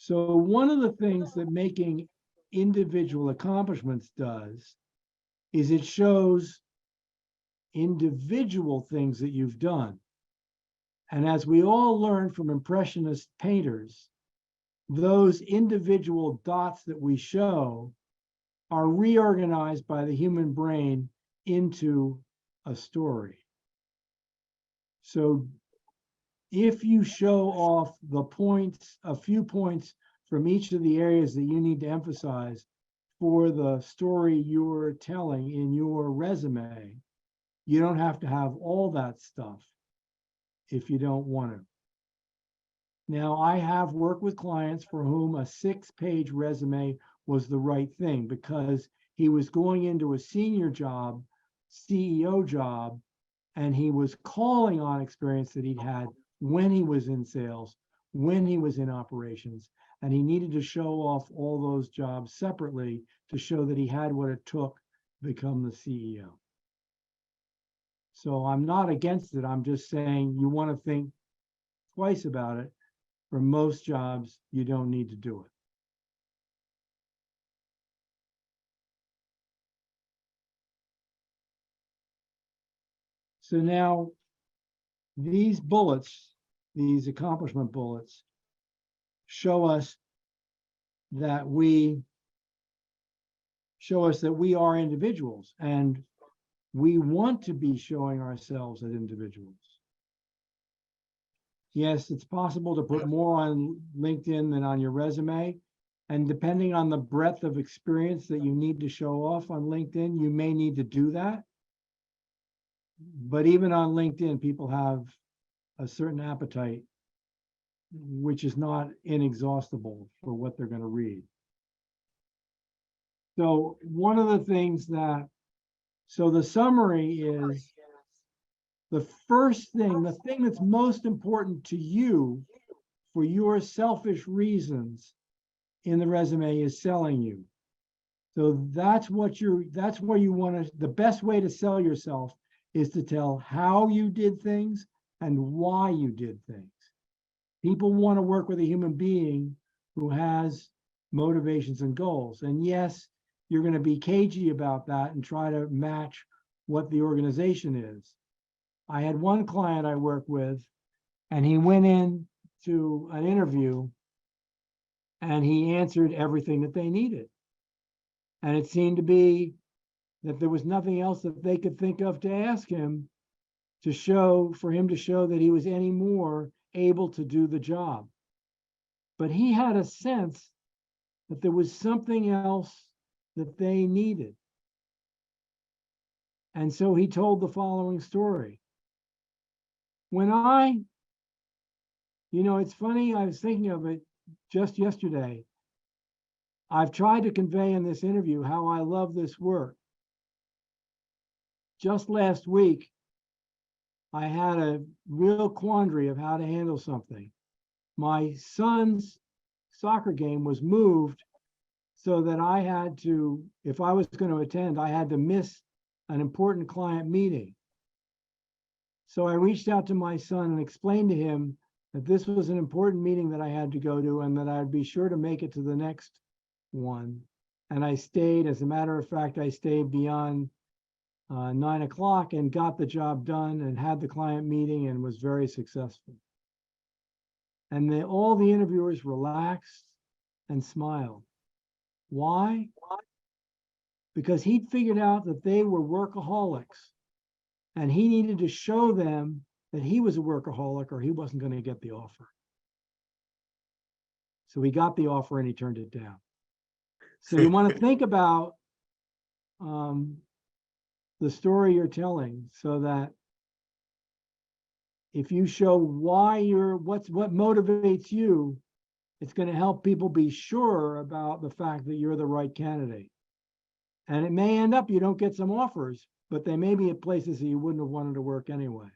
So one of the things that making individual accomplishments does is it shows individual things that you've done. And as we all learn from Impressionist painters, those individual dots that we show are reorganized by the human brain into a story. So if you show off the points, a few points from each of the areas that you need to emphasize for the story you're telling in your resume, you don't have to have all that stuff if you don't want to. Now, I have worked with clients for whom a 6-page resume was the right thing because he was going into a senior job, CEO job, and he was calling on experience that he'd had when he was in sales, when he was in operations, and he needed to show off all those jobs separately to show that he had what it took to become the CEO. So I'm not against it. I'm just saying you want to think twice about it. For most jobs, you don't need to do it. So now these bullets, these accomplishment bullets, show us that we are individuals, and we want to be showing ourselves as individuals. Yes, it's possible to put more on LinkedIn than on your resume. And depending on the breadth of experience that you need to show off on LinkedIn, you may need to do that. But even on LinkedIn, people have a certain appetite, which is not inexhaustible for what they're going to read. So one of the things so the summary is the first thing, the thing that's most important to you for your selfish reasons in the resume is selling you. So that's where you want to, the best way to sell yourself is to tell how you did things and why you did things. People want to work with a human being who has motivations and goals. And yes, you're going to be cagey about that and try to match what the organization is. I had one client I worked with, and he went in to an interview and he answered everything that they needed. And it seemed to be that there was nothing else that they could think of to ask him for him to show that he was any more able to do the job. But he had a sense that there was something else that they needed. And so he told the following story. It's funny, I was thinking of it just yesterday. I've tried to convey in this interview how I love this work. Just last week, I had a real quandary of how to handle something. My son's soccer game was moved so that I had to, if I was going to attend, I had to miss an important client meeting. So I reached out to my son and explained to him that this was an important meeting that I had to go to and that I'd be sure to make it to the next one. And I stayed, as a matter of fact, I stayed beyond 9 o'clock and got the job done and had the client meeting and was very successful. And all the interviewers relaxed and smiled. Why? Because he'd figured out that they were workaholics and he needed to show them that he was a workaholic or he wasn't going to get the offer. So he got the offer and he turned it down. So you want to think about the story you're telling so that if you show why what motivates you, it's going to help people be sure about the fact that you're the right candidate. And it may end up you don't get some offers, but they may be at places that you wouldn't have wanted to work anyway.